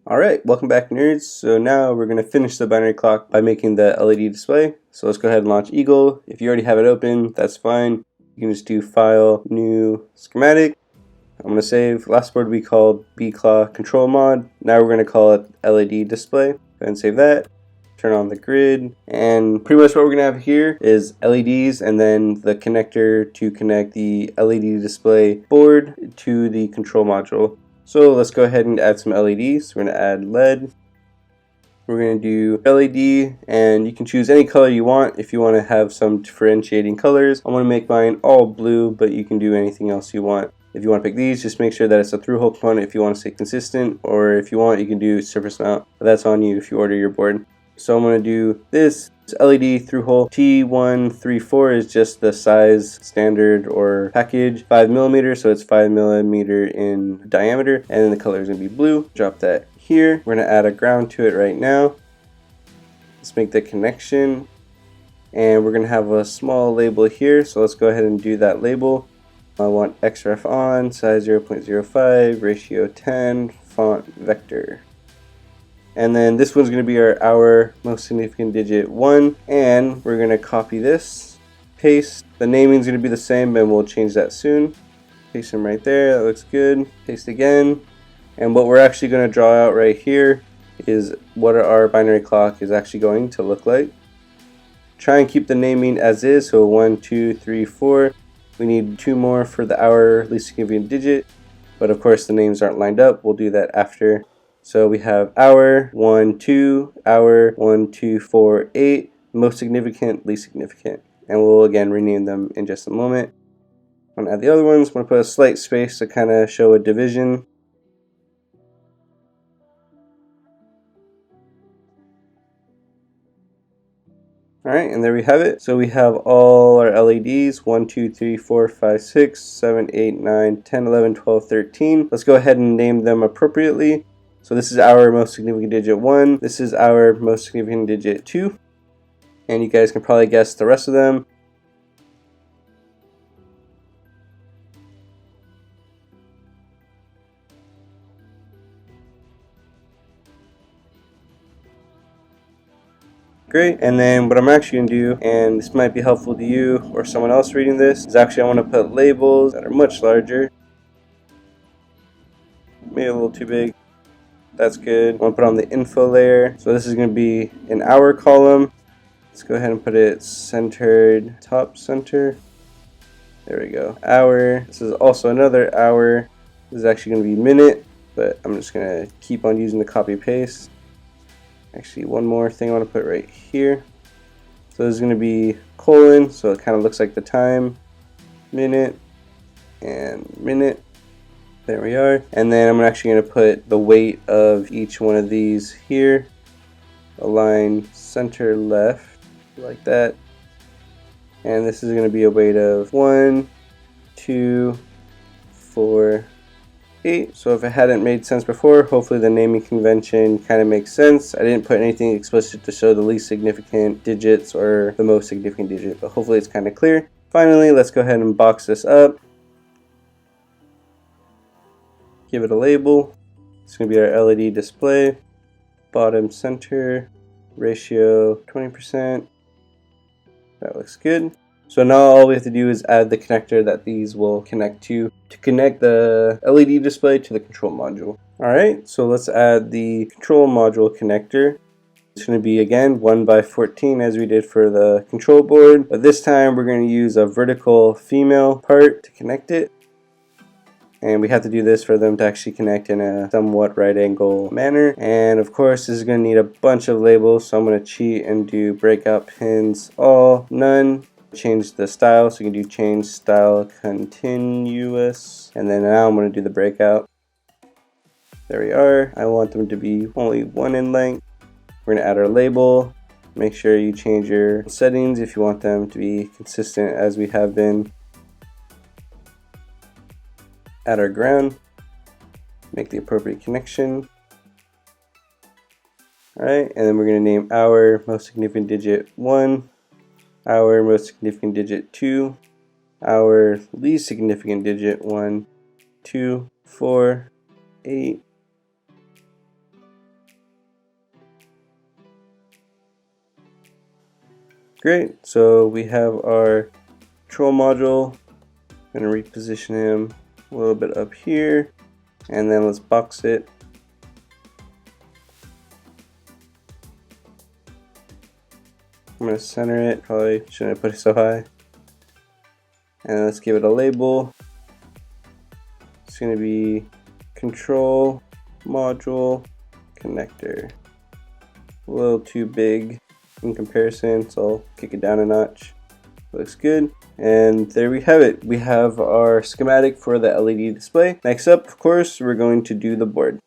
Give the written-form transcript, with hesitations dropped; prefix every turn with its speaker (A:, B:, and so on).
A: Alright, welcome back nerds. So now we're going to finish the binary clock by making the LED display. So let's go ahead and launch Eagle. If you already have it open, that's fine. You can just do File, New, Schematic. I'm going to save. Last board we called B-Claw Control Mod. Now we're going to call it LED Display. Go ahead and save that. Turn on the grid. And pretty much what we're going to have here is LEDs and then the connector to connect the LED display board to the control module. So let's go ahead and add some LEDs. We're going to add LED. We're going to do LED, and you can choose any color you want if you want to have some differentiating colors. I want to make mine all blue, but you can do anything else you want. If you want to pick these, just make sure that it's a through-hole component if you want to stay consistent, or if you want, you can do surface mount. But that's on you if you order your board. So I'm going to do this LED through-hole. T134 is just the size standard or package, 5mm, so it's 5mm in diameter, and then the color is going to be blue. Drop that here. We're going to add a ground to it right now. Let's make the connection, and we're going to have a small label here, so let's go ahead and do that label. I want xref on, size 0.05, ratio 10, font vector. And then this one's going to be our hour most significant digit 1, and we're going to copy this, paste. The naming is going to be the same, and we'll change that soon. Paste them right there. That looks good. Paste again. And what we're actually going to draw out right here is what our binary clock is actually going to look like. Try and keep the naming as is, so 1, 2, 3, 4. We need 2 more for the hour least significant digit, but of course the names aren't lined up. We'll do that after. So we have hour, 1, 2, hour, 1, 2, 4, 8, most significant, least significant. And we'll again rename them in just a moment. I'm going to add the other ones. I'm going to put a slight space to kind of show a division. Alright, and there we have it. So we have all our LEDs, 1, 2, 3, 4, 5, 6, 7, 8, 9, 10, 11, 12, 13. Let's go ahead and name them appropriately. So this is our most significant digit 1, this is our most significant digit 2, and you guys can probably guess the rest of them. Great, and then what I'm actually going to do, and this might be helpful to you or someone else reading this, is actually I want to put labels that are much larger. Maybe a little too big. That's good. I'm going to put on the info layer. So this is going to be an hour column. Let's go ahead and put it centered, top center. There we go. Hour. This is also another hour. This is actually going to be minute, but I'm just going to keep on using the copy paste. Actually, one more thing I want to put right here. So this is going to be colon, so it kind of looks like the time. Minute and minute. There we are. And then I'm actually going to put the weight of each one of these here. Align center left, like that. And this is going to be a weight of 1, 2, 4, 8. So if it hadn't made sense before, hopefully the naming convention kind of makes sense. I didn't put anything explicit to show the least significant digits or the most significant digit, but hopefully it's kind of clear. Finally, let's go ahead and box this up. Give it a label. It's going to be our LED display. Bottom center, ratio 20%. That looks good. So now all we have to do is add the connector that these will connect to connect the LED display to the control module. Alright, so let's add the control module connector. It's going to be again 1x14 as we did for the control board, but this time we're going to use a vertical female part to connect it. And we have to do this for them to actually connect in a somewhat right angle manner. And of course this is going to need a bunch of labels, so I'm going to cheat and do breakout pins all, none. Change the style, so you can do change style continuous. And then now I'm going to do the breakout. There we are. I want them to be only 1 in length. We're going to add our label. Make sure you change your settings if you want them to be consistent as we have been. Add our ground, make the appropriate connection. Alright, and then we're going to name our most significant digit 1, our most significant digit 2, our least significant digit 1, 2, 4, 8, great. So we have our control module. I'm going to reposition him a little bit up here, and then let's box it. I'm going to center it. Probably shouldn't have put it so high. And let's give it a label. It's going to be control module connector. A little too big in comparison, so I'll kick it down a notch. Looks good. And there we have it. We have our schematic for the LED display. Next up, of course, we're going to do the board.